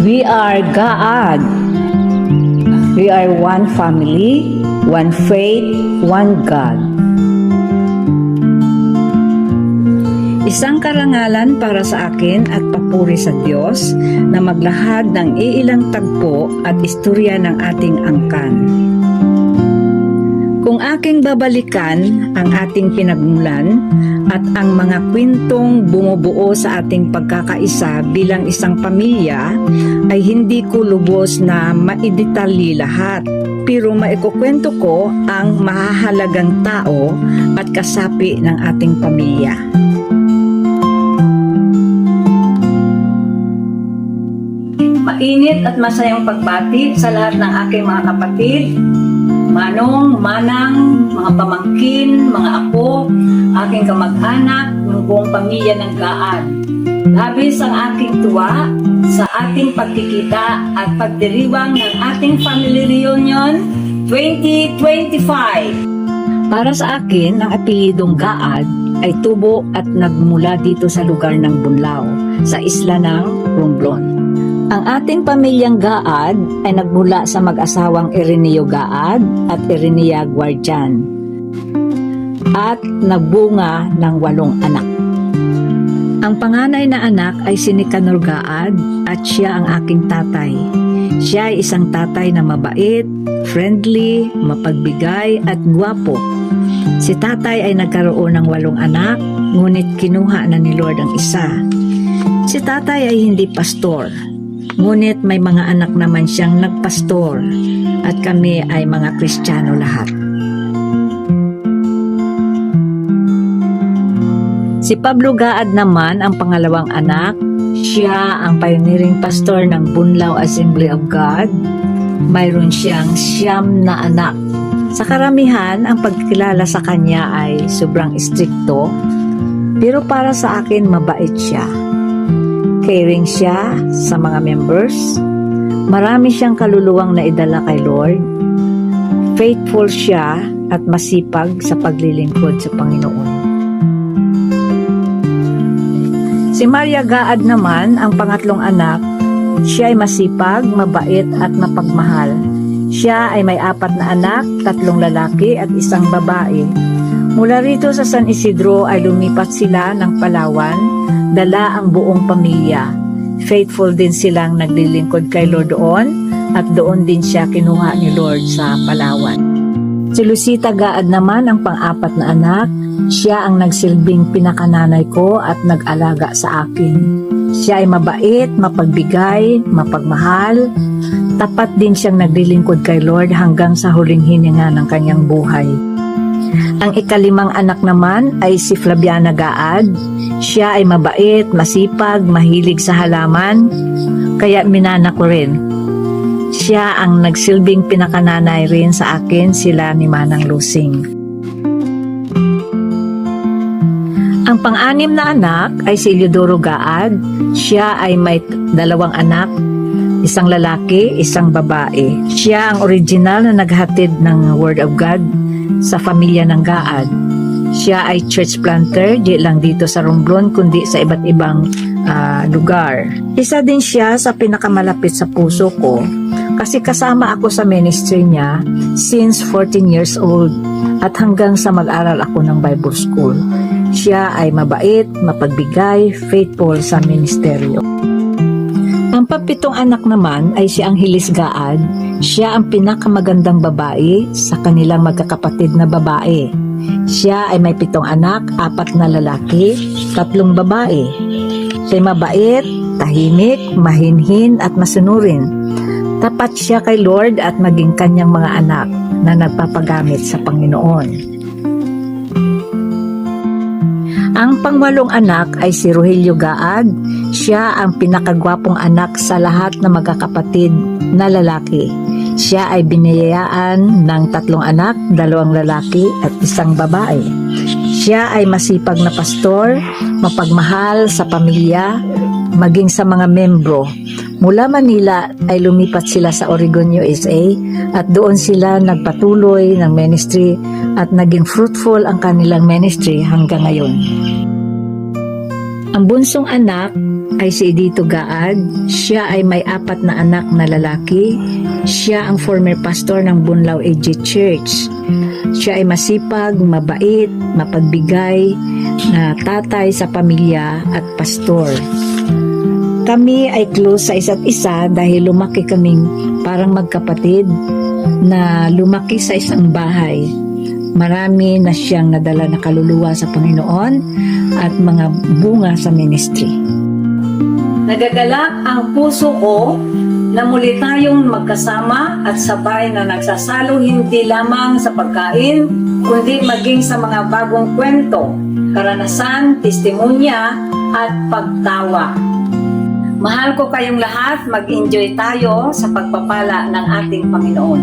We are God. We are one family, one faith, one God. Isang karangalan para sa akin at papuri sa Diyos na maglahad ng iilang tagpo at istorya ng ating angkan. Kung aking babalikan ang ating pinagmulan at ang mga kwentong bumubuo sa ating pagkakaisa bilang isang pamilya, ay hindi ko lubos na maidetalye lahat. Pero maikukwento ko ang mahahalagang tao at kasapi ng ating pamilya. Mainit at masayang pagbati sa lahat ng aking mga kapatid, manong, manang, mga pamangkin, mga apo, aking kamag-anak, ng buong pamilya ng Gaan. Labis ang aking tuwa sa ating pagkikita at pagdiriwang ng ating family reunion 2025. Para sa akin, ang apelidong Gaad ay tubo at nagmula dito sa lugar ng Bunlao, sa isla ng Romblon. Ang ating pamilyang Gaad ay nagmula sa mag-asawang Ireneo Gaad at Irenea Guardian at nagbunga ng 8 anak. Ang panganay na anak ay si Nicanor Gaad at siya ang aking tatay. Siya ay isang tatay na mabait, friendly, mapagbigay at gwapo. Si tatay ay nagkaroon ng 8 anak, ngunit kinuha na ni Lord ang isa. Si tatay ay hindi pastor, ngunit may mga anak naman siyang nagpastor at kami ay mga Kristiyano lahat. Si Pablo Gaad naman ang pangalawang anak. Siya ang pioneering pastor ng Bunlao Assembly of God. Mayroon siyang 9 na anak. Sa karamihan, ang pagkilala sa kanya ay sobrang istrikto, pero para sa akin mabait siya. Caring siya sa mga members. Marami siyang kaluluwang naidala kay Lord. Faithful siya at masipag sa paglilingkod sa Panginoon. Si Maria Gaad naman, ang pangatlong anak. Siya ay masipag, mabait at mapagmahal. Siya ay may 4 na anak, 3 lalaki at 1 babae. Mula rito sa San Isidro ay lumipat sila ng Palawan, dala ang buong pamilya. Faithful din silang naglilingkod kay Lord doon at doon din siya kinuha ni Lord sa Palawan. Si Lucita Gaad naman ang pang-4 na anak. Siya ang nagsilbing pinakananay ko at nag-alaga sa akin. Siya ay mabait, mapagbigay, mapagmahal. Tapat din siyang naglilingkod kay Lord hanggang sa huling hininga ng kanyang buhay. Ang ika-5 anak naman ay si Flaviana Gaad. Siya ay mabait, masipag, mahilig sa halaman, kaya minana ko rin. Siya ang nagsilbing pinakananay rin sa akin, sila ni Manang Lusing. Ang pang-6 na anak ay si Eleodoro Gaad. Siya ay may 2 anak, 1 lalaki, 1 babae. Siya ang original na naghatid ng Word of God sa pamilya ng Gaad. Siya ay church planter, di lang dito sa Romblon, kundi sa iba't ibang lugar. Isa din siya sa pinakamalapit sa puso ko kasi kasama ako sa ministry niya since 14 years old at hanggang sa mag-aral ako ng Bible School. Siya ay mabait, mapagbigay, faithful sa ministeryo. Ang pa-7 anak naman ay si Angeles Gaad. Siya ang pinakamagandang babae sa kanilang magkakapatid na babae. Siya ay may 7 anak, 4 na lalaki, 3 babae. Siya ay mabait, tahimik, mahinhin at masunurin. Tapat siya kay Lord at maging kanyang mga anak na nagpapagamit sa Panginoon. Ang pang-8 anak ay si Rogelio Gaad. Siya ang pinakagwapong anak sa lahat ng magkakapatid na lalaki. Siya ay biniyayaan ng 3 anak, 2 lalaki at 1 babae. Siya ay masipag na pastor, mapagmahal sa pamilya, maging sa mga membro. Mula Manila ay lumipat sila sa Oregon, USA at doon sila nagpatuloy ng ministry at naging fruitful ang kanilang ministry hanggang ngayon. Ang bunsong anak ay si Edito Gaad. Siya ay may 4 na anak na lalaki. Siya ang former pastor ng Bunlaw AG Church. Siya ay masipag, mabait, mapagbigay, na tatay sa pamilya at pastor. Kami ay close sa isa't isa dahil lumaki kaming parang magkapatid na lumaki sa isang bahay. Marami na siyang nadala na kaluluwa sa Panginoon at mga bunga sa ministry. Nagagalak ang puso ko na muli tayong magkasama at sabay na nagsasalo hindi lamang sa pagkain, kundi maging sa mga bagong kwento, karanasan, testimonya at pagtawa. Mahal ko kayong lahat, mag-enjoy tayo sa pagpapala ng ating Panginoon.